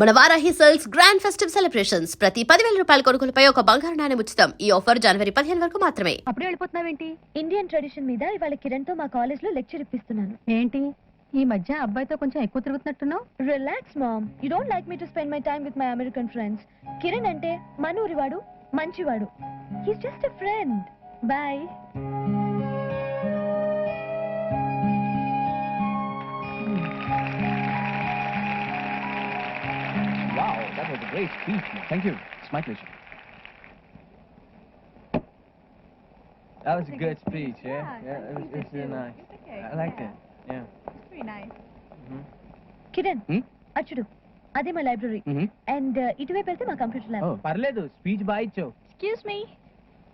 మన Varahi sales grand festive celebrations ప్రతి 10,000 రూపాయల కొనుగోలుపై ఒక బంగారు నాణెం ఉచితం. ఈ ఆఫర్ జనవరి 15 వరకు మాత్రమే. అప్పుడే వెళ్ళిపోతున్నావేంటి? ఇండియన్ ట్రెడిషన్ మీద ఇవాళ కిరణ్ తో మా కాలేజ్ లో లెక్చర్ ఇప్పిస్తున్నాను. ఏంటి ఈ మధ్య అబ్బాయితో కొంచెం ఎక్కువ తిరుగుతున్నట్టున్నావు? Relax mom, you don't like me to spend my time with my American friends. Kiran అంటే మనూరివాడు, మంచివాడు. He's just a friend. Bye. Wow, that was a great speech. Man. Thank you. It's my pleasure. That was a good speech, yeah? Yeah, It was really nice. It's okay. I liked Yeah. it, yeah. It's pretty nice. Kiran, Hmm? అచ్చుడు అదే మా library. Mm-hmm. And ఇటువైపు వెళ్తే మా computer lab. Oh. పర్లేదు speech బాగా ఇచ్చావు. Excuse me.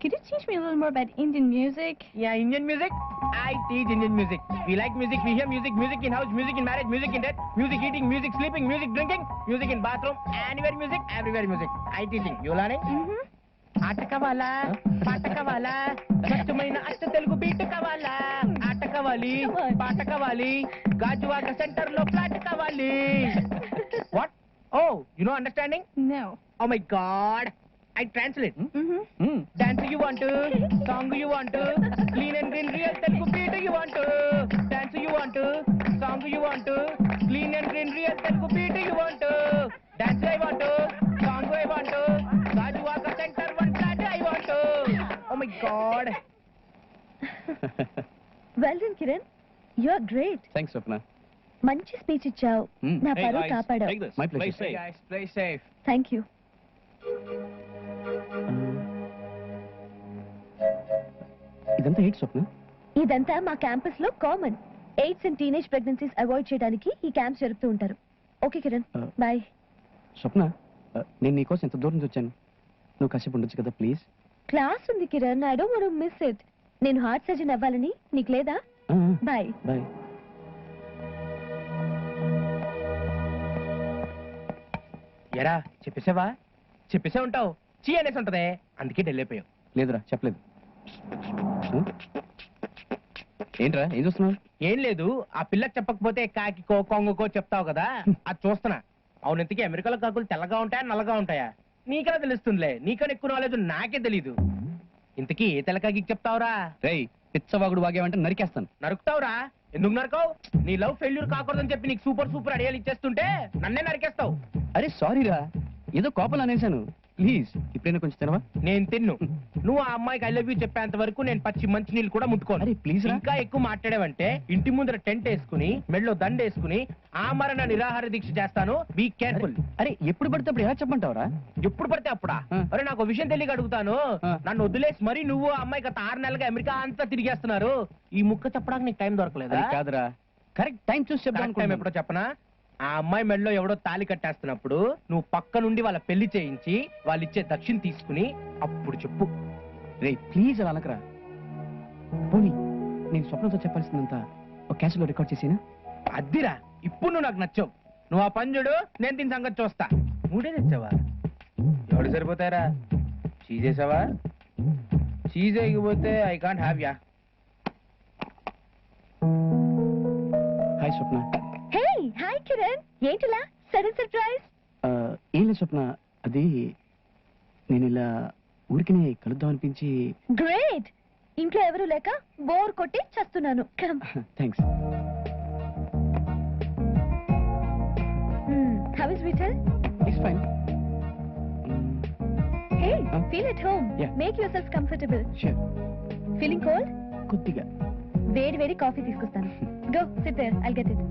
Could you teach me a little more about Indian music? Yeah, Indian music. I teach Indian music. We like music, we hear music, music in house, music in marriage, music in death, music eating, music sleeping, music drinking, music in bathroom, anywhere music, everywhere music. I teaching. You learning? Mm-hmm. ఆట కావాలా పాట కావాలా స్వచ్ఛమైన అచ్చ Telugu beat కావాలా ఆట కావాలి పాట కావాలి గాజువాక సెంటర్ లో ఫ్లాట్ కావాలి. What? Oh you know understanding? No. Oh my God, I translate. Mm-hmm. Dance you want to, song you want to, clean and green real Telugu beat you want to, dance you want to, song you want to, clean and green real Telugu beat you want to, dance I want to, song I want to, Gajuwaka center one flat I want to. Oh my God. Well done Kiran, you are great. Thanks, Swapna. మంచి speech ఇచ్చావు. నా పరువు కాపాడావు. My pleasure. Play guys, play safe. Thank you. ఇదంతా ఏంటి స్వప్న? ఇదంతా మా campus లో common. AIDS and teenage pregnancies avoid చేయడానికి ఈ క్యాంప్స్ జరుపుతూ ఉంటారు. Okay Kiran, bye. స్వప్న, నేను నీకోసం ఎంత దూరం నుంచి వచ్చాను. నువ్వు కాసేపు ఉండొచ్చు కదా ప్లీజ్. క్లాస్ ఉంది Kiran, I don't want to miss it. నేను హార్ట్ సర్జన్ అవ్వాలని నీకు లేదా? బాయ్. బాయ్. ఎరా చెప్పేసావా? చెప్పేసే ఉంటావు. చీ అనేసి ఉంటదే, అందుకే ఢిల్లీ అయిపోయావు. లేదురా, చెప్పలేదు. ఏంట్రా ఏం చూస్తున్నావు? ఏం లేదు, ఆ పిల్లకి చెప్పకపోతే కాకికో కొంగకో చెప్తావు కదా, అది చూస్తున్నా. అవును, ఇంతకీ అమెరికాలో కాకులు తెల్లగా ఉంటాయా నల్లగా ఉంటాయా? నీకెలా తెలుస్తుందిలే, నీకన్నా ఎక్కువ నాలెడ్జ్ నాకే తెలీదు. ఇంతకీ ఏ తెల్లకాకి చెప్తావురా? రేయ్, పిచ్చవాగుడు వాగేవంటే నరికేస్తాను. నరుకుతావురా? ఎందుకు నరకవు? నీ లవ్ ఫెయిల్యూర్ కాకూడదని చెప్పి నీకు సూపర్ సూపర్ అడియాలు ఇచ్చేస్తుంటే నన్నే నరికేస్తావు. అరే సారీరా, ఏదో కోపంలో అనేసాను. ప్లీజ్ ఇప్పుడైనా కొంచెం తినవా? నేను తిన్ను. నువ్వు ఆ అమ్మాయికి ఐ లవ్ యూ చెప్పేంత వరకు నేను పచ్చి మంచి నీళ్ళు కూడా ముట్టుకోను. అరే ప్లీజ్ రా. ఇంకా ఎక్కువ మాట్లాడావంటే ఇంటి ముందర టెంట్ వేసుకుని మెళ్ళో దండ వేసుకుని ఆమరణ నిరాహార దీక్ష చేస్తాను. Be careful. అరే ఎప్పుడు పడితే అప్పుడు ఎలా చెప్పంటావురా? ఎప్పుడు పడితే అప్పుడా? అరే నాకు విషయం తెలియక అడుగుతాను. నన్ను వదిలేసి మరి నువ్వు ఆ అమ్మాయి గత 6 నెలలుగా అమెరికా అంతా తిరిగేస్తున్నారు. ఈ ముక్క చెప్పడానికి నీకు టైం దొరకలేదా? అది కాదురా, కరెక్ట్ టైం చూసి కరెక్ట్ టైం ఎప్పుడో చెప్పనా? ఆ అమ్మాయి మెడలో ఎవడో తాళి కట్టేస్తున్నప్పుడు నువ్వు పక్క నుండి వాళ్ళ పెళ్లి చేయించి వాళ్ళు ఇచ్చే దక్షిణ తీసుకుని అప్పుడు చెప్పు. రే ప్లీజ్ అలా అనకరా. పోనీ నేను స్వప్నంతో చెప్పాల్సిందంతా ఒక క్యాసెట్లో రికార్డ్ చేసేనా? అద్దిరా, ఇప్పుడు నువ్వు నాకు నచ్చావు. నువ్వు ఆ పంజుడు, నేను దీని సంగతి చూస్తా. మూడే తెచ్చావా? ఎవడు సరిపోతారా? చీజేసావా? చీజేయకపోతే I can't have ya. Hi Swapna. Hey hi Kiran, ఏంటిలా సడన్ సర్ప్రైజ్? ఏం లేదు స్వప్న, అది నేను ఇలా ఊరికినే కలుద్దాం అనిపించి. గ్రేట్. ఇంట్లో ఎవరు లేక బోర్ కొట్టి చస్తున్నాను. Thanks. How is Vithal? It's fine. Hey, feel at home. Yeah. Make yourself comfortable. Sure. Feeling cold? కొద్దిగా. వేడి వేడి కాఫీ తీసుకొస్తాను. Go sit there, I'll get it.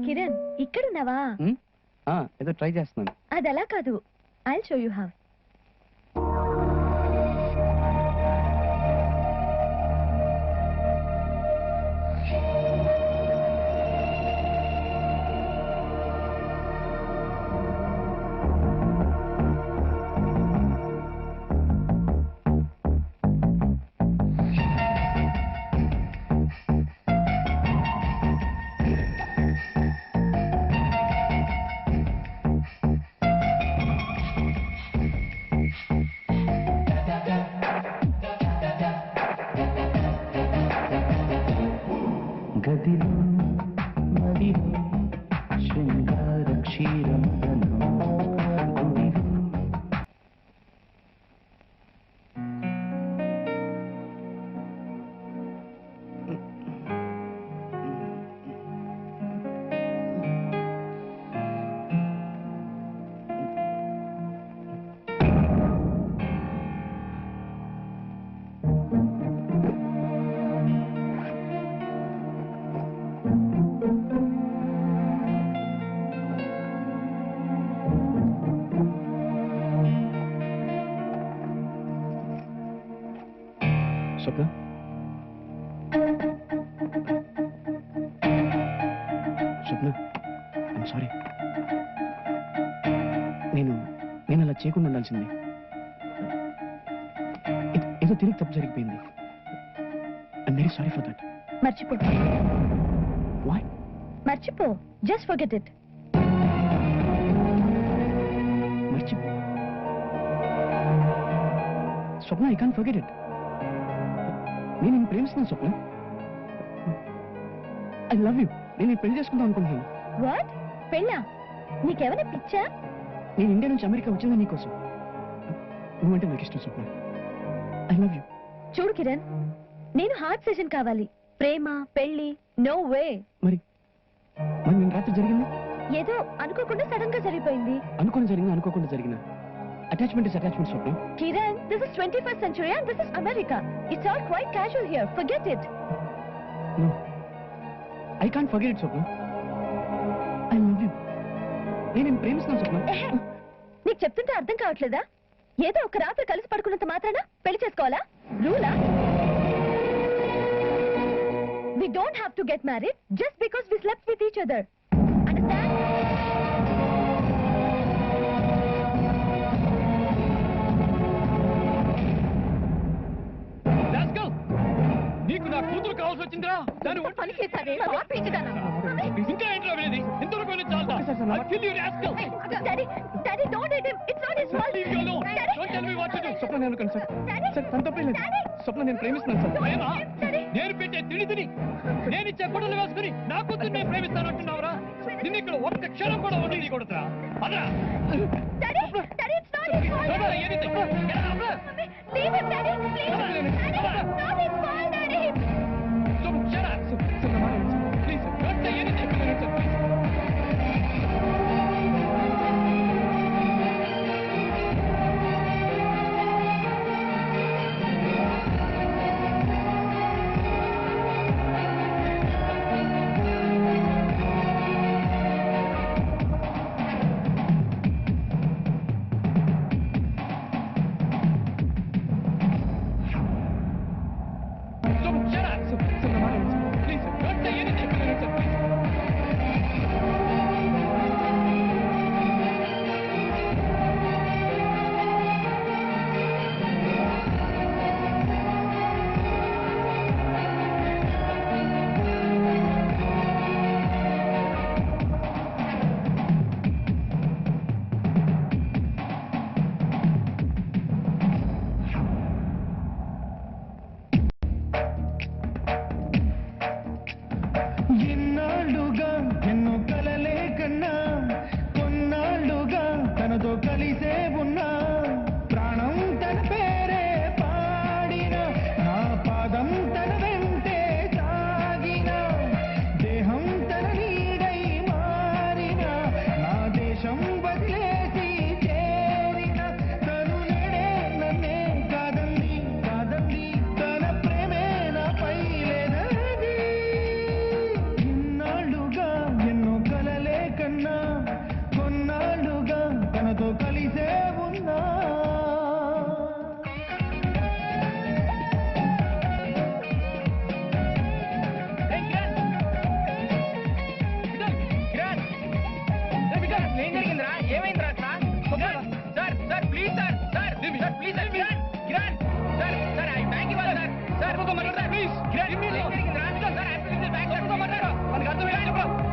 Kiran ఇక్కడున్నావా? ఏదో ట్రై చేస్తున్నాను. అది అలా కాదు. I show you how. గదిలో మదిలో శృంగార క్షీరమదనం గుడిలో స్వప్న స్వప్న ఐమ్ సారీ. నేను అలా చేయకుండా ఉండాల్సింది. ఏదో తిరిగి తప్పు జరిగిపోయింది. I'm very sorry for that. మర్చిపో. వాట్? మర్చిపో. Just forget it. మర్చిపో. స్వప్న ఐ కాంట్ ఫర్గెట్ ఇట్. నేను నిన్ను ప్రేమిస్తున్నాను స్వప్న. I love you. నేను పెళ్లి చేసుకుందాం అనుకుంటున్నాను. వాట్? పెళ్ళా? నీకెవరైనా పిచ్చా? నేను ఇండియా నుంచి అమెరికా వచ్చింది నీకోసం. నువ్వంటే నాకు ఇష్టం స్వప్న. I love you. చూడు కిరణ్, నేను హార్ట్ సెషన్ కావాలి. ప్రేమ పెళ్లి నో వే. మరి నేను రాత్రి జరిగింది ఏదో అనుకోకుండా సడన్ గా జరిగిపోయింది. అనుకోకుండా జరిగిన attachment is attachment Swapna. Kiran, this is 21st century and this is America. It's all quite casual here. Forget it. No, I can't forget it, Swapna. I love you. నేను ప్రేమిస్తున్నాను స్వప్న. నీకు చెప్తుంటే అర్థం కావట్లేదా? ఏదో ఒక రాత్రి కలిసి పడుకున్నంత మాత్రాన పెళ్లి చేసుకోవాలా? రూలా? We don't have to get married just because we slept with each other. Understand? నీకు నా కూతురు కావాల్సి వచ్చిందిరా. దాని పని చేశావే, ఆపేయగలనా? ఇంకా ఏంట్రా వినేది? ఎంతవరకు వెళ్ళి చాలదా? I'll kill you, rascal. Daddy, don't hit him. It's not his fault. Leave me alone. Don't tell me what to do. స్వప్న నేను అనుకోను సార్. సార్ తన తప్పే లేదు. స్వప్న నేను ప్రేమిస్తున్నాను సార్. ప్రేమ? నేను పెట్టే తిని నేను ఇచ్చే గుడ్డలు వేసుకుని నా కూతురు నేను ప్రేమిస్తానంటున్నావురా? నిన్ను ఇక్కడ ఒక్క క్షణం కూడా ఉండని కొడుతురా. అదరా? Daddy, it's not his fault. Don't say anything. Get out, bro. Leave him, Daddy. Please. Daddy, it's not his fault, Daddy. So, shut up. Please, don't say anything. Please. Please. మనకు అర్థం